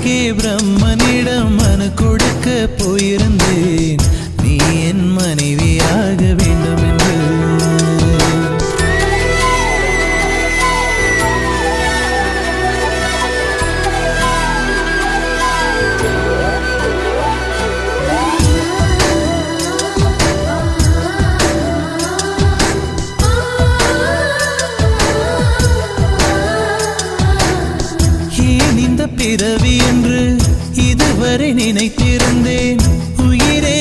அன்றைக்கே பிரம்மனிடம் மனு கொடுக்க போயிருந்தேன், நீ என் மனைவியாக வேண்டும் என்று. பிறவி என்று இதுவரை நினைத்திருந்தேன், உயிரே